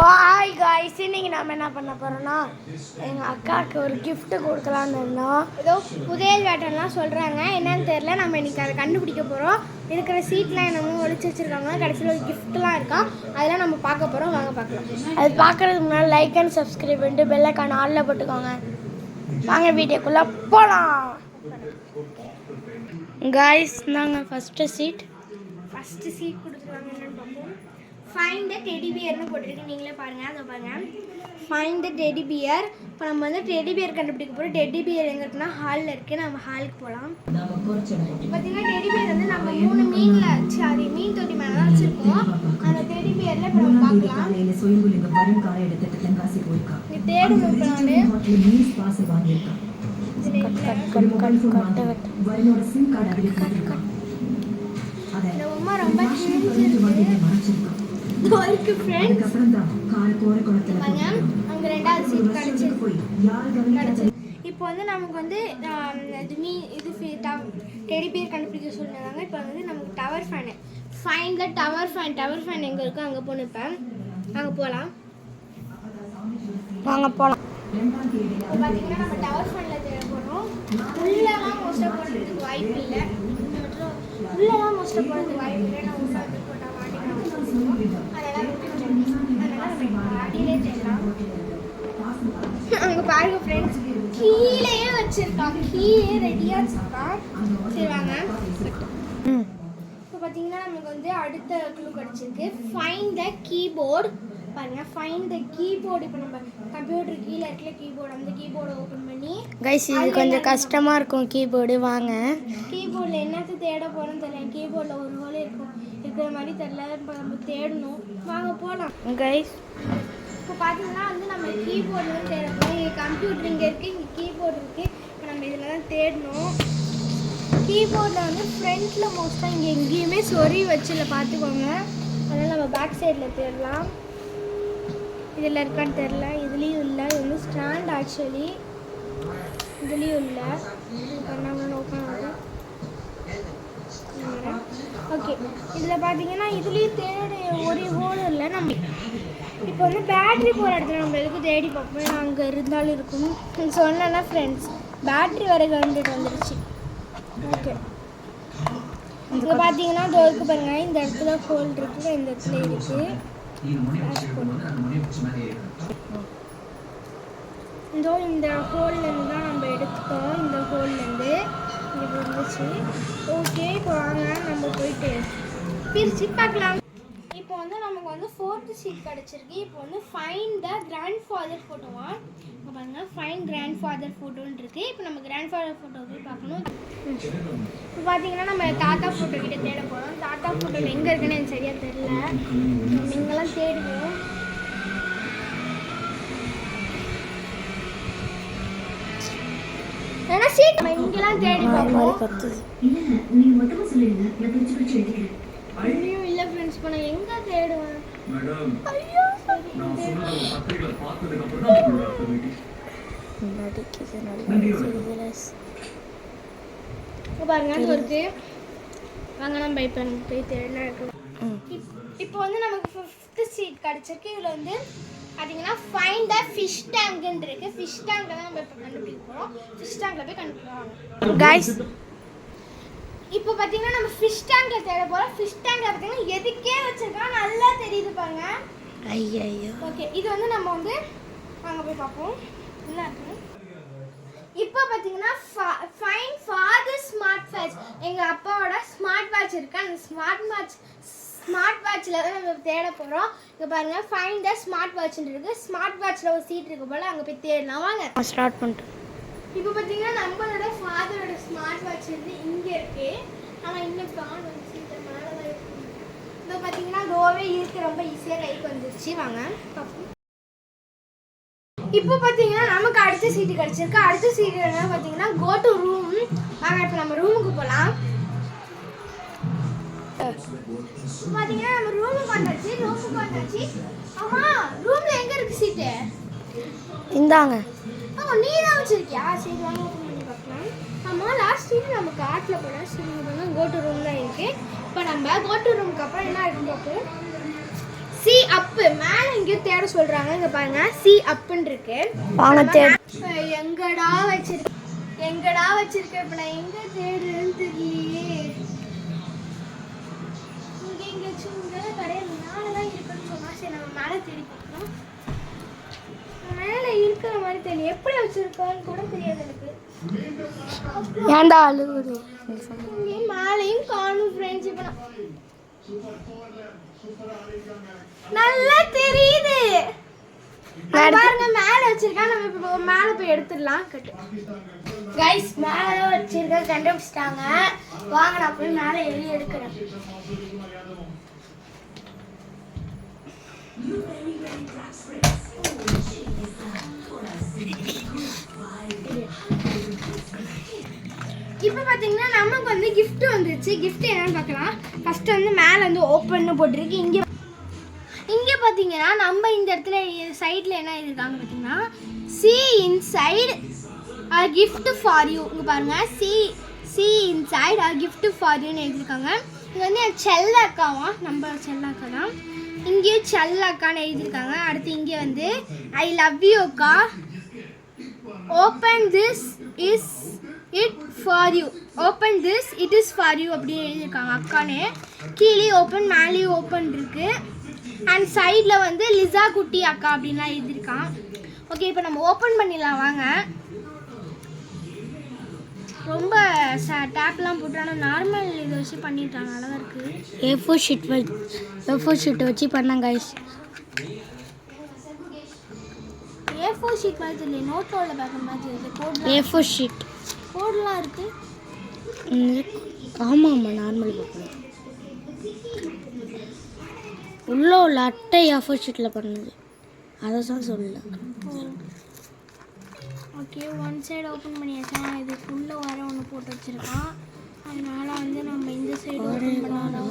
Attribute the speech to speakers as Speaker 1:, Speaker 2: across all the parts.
Speaker 1: Hi guys, இன்னைக்கு நம்ம என்ன பண்ண போகிறோன்னா எங்கள் அக்காவுக்கு ஒரு கிஃப்ட்டு கொடுக்கலான்னு இருந்தோம். ஏதோ புதையல் வேட்டைலாம் சொல்கிறாங்க, என்னன்னு தெரில. நம்ம இன்றைக்கி அதை கண்டுபிடிக்க போகிறோம். இருக்கிற சீட்லாம் என்னமோ ஒழிச்சு வச்சுருக்காங்க. கடைசியில் ஒரு கிஃப்ட்லாம் இருக்கா, அதெல்லாம் நம்ம பார்க்க போகிறோம். வாங்க பார்க்கலாம். அது பார்க்குறதுக்கு முன்னாடி லைக் அண்ட் சப்ஸ்கிரைப் பண்ணிட்டு பெல்லைக்கான ஆளில் போட்டுக்கோங்க. வாங்க வீடியோக்குள்ளே போகலாம். காய்ஸ், நாங்கள் ஃபஸ்ட்டு சீட் கொடுத்துருவாங்க. என்னென்னு பார்ப்போம். ஃபைண்ட் த டெடி பியர்னு போட்டிருக்கு, நீங்களே பாருங்கள். அதை பாருங்கள், ஃபைண்ட் த டெடி பியர். இப்போ நம்ம வந்து டெடி பியர் கண்டுபிடிக்க போகிறோம். டெடி பியர் எங்கே இருக்குன்னா ஹாலில் இருக்குது. நம்ம ஹாலுக்கு போகலாம். பார்த்தீங்கன்னா டெடி பியர் வந்து நம்ம 3 மீன் தொட்டி மேலே தான் வச்சுருக்கோம். அந்த டெடி பியரில் இப்போ நம்ம பார்க்கலாம். இது தேடணும். இந்த உமா ரொம்ப அங்கே 2வது சீட் கிடச்சிருக்கு. இப்போ வந்து நமக்கு வந்து டெடி பியர் கண்டுபிடிக்க சொல்லியிருந்தாங்க. இப்போ வந்து நமக்கு tower fan find the tower fan எங்கே இருக்கோ அங்கே போகணும். இப்போ அங்கே போகலாம். வாங்க போகலாம். இப்போ பார்த்தீங்கன்னா நம்ம டவர் ஃபேனில் தேட போகிறோம். உள்ளெல்லாம் மோஸ்ட்டாக போடுறதுக்கு வாய்ப்பு இல்லை. உள்ளெல்லாம் மோஸ்ட்டாக போடுறதுக்கு வாய்ப்பு இல்லை. நான் உள்ள வந்து போட்டால் அங்க பாருங்க ஃப்ரெண்ட்ஸ், கீழே வச்சிருக்கான். கீழே ரெடியா வச்சிருக்கான். சரி வாங்க. இப்போ பார்த்தீங்கன்னா நமக்கு வந்து அடுத்த க்ளூ கிடச்சிருக்கு. Find the keyboard. பாருங்க, ஃபைண்ட் த கீபோர்டு. இப்போ நம்ம கம்ப்யூட்டர் கீழே இருக்கல கீபோர்டு, அந்த கீபோர்டை ஓப்பன் பண்ணி கைஸ், இது கொஞ்சம் கஷ்டமாக இருக்கும் கீபோர்டு. வாங்க, கீபோர்டில் என்னத்தை தேட போகிறோன்னு தெரியல. கீபோர்டில் ஒரு ஹோல் இருக்கும், இருக்கிற மாதிரி தெரியல. இப்போ நம்ம தேடணும். வாங்க போகலாம் கைஸ். இப்போ பார்த்தீங்கன்னா வந்து நம்ம கீபோர்டு வந்து தேட போகிறோம். இங்கே கம்ப்யூட்டர் இங்கே இருக்குது, இங்கே கீபோர்டு இருக்குது. இப்போ நம்ம இதில் தான் தேடணும். கீபோர்டில் வந்து ஃப்ரண்ட்டில் மோஸ்ட்டாக இங்கே எங்கேயுமே சொறி வச்சுல பார்த்துக்கோங்க. அதனால் நம்ம பேக் சைடில் தேடலாம். இதில் இருக்கான்னு தெரில. இதுலேயும் இல்லை. இது வந்து ஸ்டாண்ட் ஆக்சுவலி. இதுலேயும் இல்லை. நம்ம ஓப்பன் ஆகுது. ஓகே, இதில் பார்த்தீங்கன்னா இதுலேயும் தேட ஒரு ஹோலும் இல்லை. நம்ம இப்போ வந்து பேட்ரி போகிற இடத்துல நம்ம எதுக்கும் தேடி பார்ப்போம். ஏன்னா அங்கே இருந்தாலும் இருக்கும். சொன்னேன்னா ஃப்ரெண்ட்ஸ், பேட்ரி வரை கண்டுட்டு வந்துடுச்சு. ஓகே, இங்கே பார்த்தீங்கன்னா டோருக்கு பாருங்கள், இந்த இடத்துல ஹோல் இருக்குது, இந்த இடத்துல இருக்குது. இந்த ஹோல்லேருந்து தான் நம்ம எடுத்துட்டோம். இந்த ஹோல்லேருந்து இது இருந்துச்சு. ஓகே, இப்போ வாங்க நம்ம போயிட்டு பிரித்து பார்க்கலாம். இப்போ வந்து நமக்கு வந்து 4th சீட் கிடச்சிருக்கு. இப்போ வந்து ஃபைண்ட் த கிராண்ட் ஃபாதர் ஃபோட்டோவா. இப்போ பாருங்கள், ஃபைண்ட் கிராண்ட் ஃபாதர் ஃபோட்டோன்னு இருக்குது. இப்போ நம்ம கிராண்ட் ஃபாதர் ஃபோட்டோ போய் பார்க்கணும். இப்போ பார்த்தீங்கன்னா நம்ம தாத்தா ஃபோட்டோ கிட்டே தேட போகிறோம். தாத்தா ஃபோட்டோ எங்கே இருக்குன்னு எனக்கு சரியாக தெரியல. நம்ம இங்கெல்லாம் தேடுவோம். ஏன்னா சீட் நம்ம இங்கெல்லாம் தேடி பார்ப்போம். ஐயோ இல்லை ஃப்ரெண்ட்ஸ், இப்போ நான் எங்கே தேடுவேன்? ஐயோ பாருங்க, அது இருக்கு. வாங்க நம்ம இப்போ போய் தேடினா இருக்கு. இப்போ வந்து நமக்கு 5th சீட் கிடச்சிருக்கு. இதில் வந்து பார்த்தீங்கன்னா ஃபைண்ட் த ஃபிஷ் டேங்க்னு இருக்குது. ஃபிஷ் டேங்கில் தான் நம்ம இப்போ கண்டுபிடிக்க போகிறோம். ஃபிஷ் டேங்கில் போய் கண்டுபிடிக்கலாம் கைஸ். இப்போ பார்த்தீங்கன்னா நம்ம ஃபிஷ் டேங்கில் தேட போகிறோம். ஃபிஷ் டேங்கில் பார்த்தீங்கன்னா எதுக்கே வச்சுருக்கோம், நல்லா தெரியுது பாருங்க. ஐயோ ஓகே, இது வந்து நம்ம வந்து வாங்க போய் பார்ப்போம் என்ன இருக்குது. இப்போ பார்த்தீங்கன்னா ஃபைண்ட் ஃபாதர் ஸ்மார்ட் வாட்ச். எங்கள் அப்பாவோட ஸ்மார்ட் வாட்ச் இருக்குது. அந்த ஸ்மார்ட் வாட்சில் தான் நம்ம தேட போகிறோம். இங்கே பாருங்கள், ஃபைண்ட் த ஸ்மார்ட் வாட்ச்னு இருக்குது. ஸ்மார்ட் வாட்சில் ஒரு சீட் இருக்குது போல், அங்கே போய் தேடலாம். வாங்க ஸ்டார்ட் பண்ணிட்டோம். இப்போ பார்த்தீங்கன்னா நம்மளோட ஃபாதரோட ஸ்மார்ட் வாட்ச் வந்து இங்கே இருக்குது. ஆனால் இன்னும் கான் வந்து சீட்டை மேலே தான் இருக்குது. இப்போ பார்த்தீங்கன்னா லோவே இருக்குது, ரொம்ப ஈஸியாக கைக்கு வந்துருச்சு. வாங்க பார்ப்போம். இப்போ பார்த்தீங்கன்னா நமக்கு அடுத்த சீட்டு கிடச்சிருக்கு. அடுத்த சீட்டு என்ன பார்த்தீங்கன்னா கோ டு ரூம். வாங்க இப்போ நம்ம ரூமுக்கு போகலாம். பார்த்தீங்கன்னா நம்ம ரூமுக்கு வந்தாச்சு. ஆமாம், ரூமில் எங்கே இருக்குது சீட்டு? இந்தாங்க. நீ தான் வச்சிருக்கியா? சரி வாங்க ஓப்பன் பண்ணி பார்க்கலாம். ஆமாம், லாஸ்ட் சீட் நம்ம காட்டில் போனால் சரி கோ டு ரூம் தான் இருக்குது. இப்போ நம்ம கோ டு ரூமுக்கு அப்புறம் என்ன இருக்குன்னு பார்ப்போம். சி அப்பு மேலே எங்கேயோ தேட சொல்கிறாங்க. இங்கே பாருங்க சி அப்புன்னு இருக்கு.
Speaker 2: வாங்க தேட.
Speaker 1: எங்கடா வச்சிருக்க இப்போ நான் எங்கே தேடுறேன்னு தெரியலையே. இங்கே எங்கேயாச்சும் இங்கே கடையில் மேலே தான் இருக்குன்னு சொன்னால் சரி நம்ம மேலே தேடி பார்க்கணும். மேலே இருக்கிற மாதிரி தெரியல, எப்படி வச்சிருக்கான்னு கூட தெரியாது எனக்கு.
Speaker 2: ஏன்டா அழுகுது?
Speaker 1: இங்கே மேலேயும் காணும் ஃப்ரெண்ட்ஸ். இப்போ நல்லா தெரியுது பாருங்க மேலே வச்சிருக்கேன். நம்ம இப்போ மேலே போய் எடுத்துடலாம். கட்டு கைஸ் மேலே வச்சிருக்க கண்டுபிடிச்சிட்டாங்க. வாங்க நான் போய் மேலே ஏறி எடுக்கிறேன். இப்போ பார்த்தீங்கன்னா நமக்கு வந்து gift வந்துருச்சு. gift என்னன்னு பார்க்கலாம். ஃபர்ஸ்ட் வந்து மேலே வந்து ஓப்பன்னு போட்டிருக்கு. இங்கே பார்த்தீங்கன்னா நம்ம இந்த இடத்துல சைடில் என்ன எழுதிருக்காங்க பார்த்தீங்கன்னா C inside a gift for you. இங்கே பாருங்கள் C inside a gift for youன்னு எழுதியிருக்காங்க. இது வந்து என் செல்லக்காவா, நம்ம செல்லக்கா தான். இங்கேயும் செல்லக்கான்னு எழுதியிருக்காங்க. அடுத்து இங்கே வந்து ஐ லவ் யூ அக்கா, open this is it for you, open this it is for you அப்படின்னு எழுதியிருக்காங்க அக்கானே. கீழே ஓப்பன் மேலேயும் ஓப்பன் இருக்கு. அண்ட் சைடில் வந்து லிசா குட்டி அக்கா அப்படின்லாம் எழுதியிருக்கான். ஓகே இப்போ நம்ம ஓப்பன் பண்ணிடலாம் வாங்க. ரொம்ப டேப்லாம் போட்டு ஆனால் நார்மல் இதை வச்சு பண்ணிட்டாங்க, நல்லா இருக்குது.
Speaker 2: A4 ஷீட் வச்சு பண்ணேன் கைஸ்.
Speaker 1: A4 ஷீட் மாதிரி தெரியல, நோட்டோவில் பார்க்குற மாதிரி இருக்குது. கோட்
Speaker 2: A4 ஷீட்
Speaker 1: கோடெலாம் இருக்குது.
Speaker 2: ஆமாம்மா நார்மல் பார்க்கணும். உள்ள உள்ள அட்டை A4 ஷீட்டில் பண்ணது, அதை தான் சொல்லல.
Speaker 1: ஓகே ஒன் சைடு ஓப்பன் பண்ணியாச்சா. இதுக்குள்ளே வர ஒன்று போட்டு வச்சுருக்கான். அதனால வந்து நம்ம இந்த சைடு ஓப்பன் பண்ணலாம்.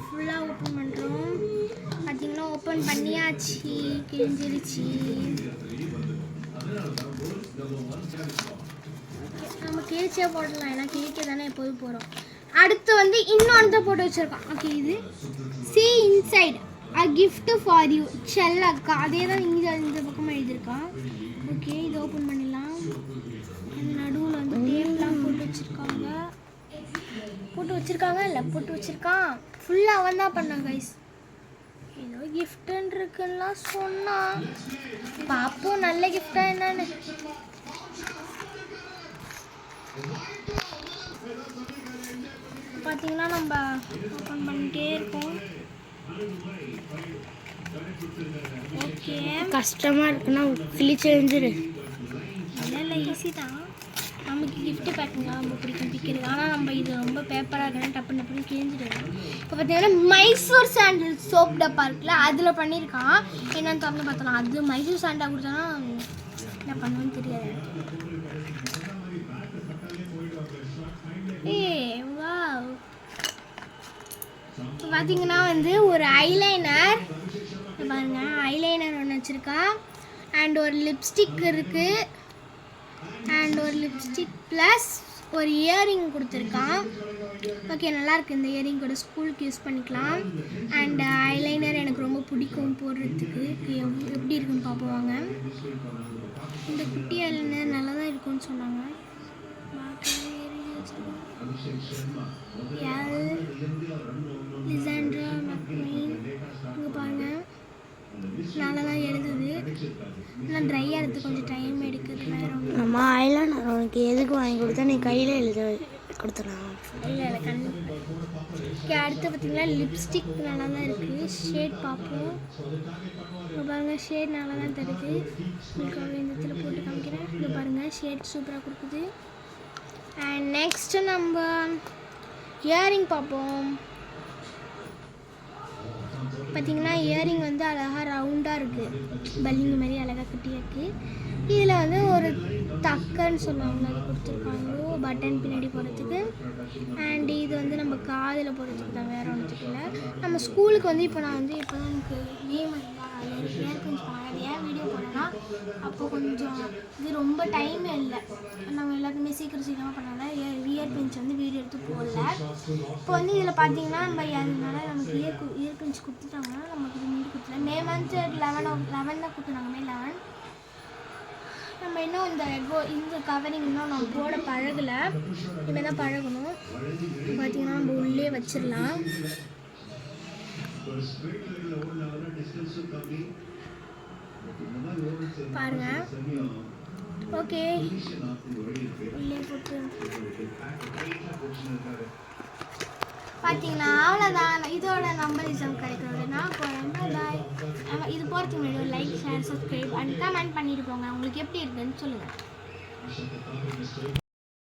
Speaker 1: ஃபுல்லாக ஓப்பன் பண்ணுறோம். பார்த்தீங்கன்னா ஓப்பன் பண்ணியாச்சு, கிழிஞ்சிருச்சு. நம்ம கிழிச்சே போடலாம், ஏன்னா கிழிக்க தானே எப்போதும் போகிறோம். அடுத்து வந்து இன்னொன்று போட்டு வச்சுருக்கோம். ஓகே இது C inside a gift for you செல்லக்கா, அதே தான் இங்கே இந்த பக்கமாக எழுதியிருக்கான். ஓகே இது ஓப்பன் பண்ணிடலாம். நடுவில் வந்து டேப்லாம் போட்டு வச்சுருக்கான். ஃபுல்லாக அவன் தான் பண்ணான் கைஸ். ஏதோ கிஃப்ட்டுன்னு இருக்குன்னா சொன்னான், பார்ப்போம் நல்ல கிஃப்டா என்னன்னு. பார்த்தீங்கன்னா நம்ம ஓப்பன் பண்ணிட்டே இருக்கோம். ஓகே
Speaker 2: கஷ்டமாக இருக்குன்னா கிழிச்சு எழுந்துரு.
Speaker 1: இல்லை ஈஸி தான். நமக்கு கிஃப்ட்டு பேக்கிங்காக ரொம்ப பிடிக்கும் பிக்கிறது. ஆனால் நம்ம இது ரொம்ப பேப்பராக இருக்கணும், டப்புன்னு கிழிஞ்சிடுவோம். இப்போ பார்த்தீங்கன்னா மைசூர் சாண்டில் சோப் டப்பா இருக்குல்ல, அதில் பண்ணியிருக்கான். என்னென்னு திறந்து பார்த்தலாம். அது மைசூர் சாண்டா கொடுத்தோன்னா என்ன பண்ணுவேன்னு தெரியாது. வா இப்போ பார்த்தீங்கன்னா வந்து ஒரு ஐலைனர் பாருங்க, ஐலைனர் ஒன்று வச்சுருக்கா. அண்ட் ஒரு லிப்ஸ்டிக் இருக்குது. அண்ட் ஒரு லிப்ஸ்டிக் ப்ளஸ் ஒரு இயரிங் கொடுத்துருக்கான். ஓகே நல்லாயிருக்கு. இந்த இயரிங் கூட ஸ்கூலுக்கு யூஸ் பண்ணிக்கலாம். அண்ட் ஐலைனர் எனக்கு ரொம்ப பிடிக்கும் போடுறதுக்கு. எப்படி இருக்குன்னு பார்ப்போவாங்க. இந்த குட்டி ஐலைனர் நல்லா தான் இருக்கும்னு சொன்னாங்க. லிசாண்ட்ரா மெக்வீன் இங்கே பாருங்கள் நல்லா தான் எழுதுது. ஆனால் ட்ரையாக எடுத்து கொஞ்சம் டைம் எடுக்குது. வேறு
Speaker 2: அம்மா ஐலைனர் உனக்கு எதுக்கு வாங்கி கொடுத்தா நீ கையில் எழுத கொடுத்துடலாம்.
Speaker 1: இல்லை ஓகே அடுத்து பார்த்தீங்கன்னா லிப்ஸ்டிக் நல்லா தான் இருக்குது. ஷேட் பார்ப்போம். இங்கே பாருங்கள் ஷேட் நல்லா தான் தருது. உங்களுக்காக இந்த இடத்துல போட்டு காமிக்கிறேன். இங்கே பாருங்கள் ஷேட் சூப்பராக கொடுக்குது. அண்ட் நெக்ஸ்ட்டு நம்ம இயரிங் பார்ப்போம். பார்த்திங்கன்னா இயரிங் வந்து அழகாக ரவுண்டாக இருக்குது, பல்லிங்க மாதிரி அழகாக குட்டியாக இருக்குது. இதில் வந்து ஒரு தக்கன்னு சொல்லுவாங்க, அது கொடுத்துருக்காங்க பட்டன் பின்னாடி போடுறதுக்கு. அண்ட் இது வந்து நம்ம காதில் போடுறதுக்கு தான், வேறு ஒன்றுத்துக்கு இல்லை. நம்ம ஸ்கூலுக்கு வந்து இப்போ நான் வந்து இப்போ தான் எனக்கு நேம் இயர் பின்ஸ் போனாங்க. அது ஏன் வீடியோ போடனா அப்போ கொஞ்சம் இது ரொம்ப டைமே இல்லை, நம்ம எல்லாத்தையுமே சீக்கிரமாக பண்ணால இயர் பின்ஸ் வந்து வீடியோ எடுத்து போடல. இப்போ வந்து இதில் பார்த்தீங்கன்னா நம்ம அதனால நமக்கு இயர் பின்ஸ் கொடுத்துட்டாங்கன்னா நமக்கு இது முன்னாடி கொடுத்துல மே மந்த் 11 கொடுத்துனாங்க. மே 11 நம்ம இன்னும் இந்த கவரிங் இன்னும் நம்ம போட பழகலை, இனிமேல் தான் பழகணும். பார்த்தீங்கன்னா நம்ம உள்ளே வச்சிடலாம். பாருங்க, ஓகே உள்ளே போட்டு பார்த்தீங்கன்னா அவ்வளோதான். இதோட நம்பரிசம் கிடைக்கணும். நான் போகிறேன், பாய். இது போகிறதுக்கு முன்னாடி ஒரு like, share, subscribe and comment பண்ணிட்டு போங்க. உங்களுக்கு எப்படி இருக்குன்னு சொல்லுங்கள்.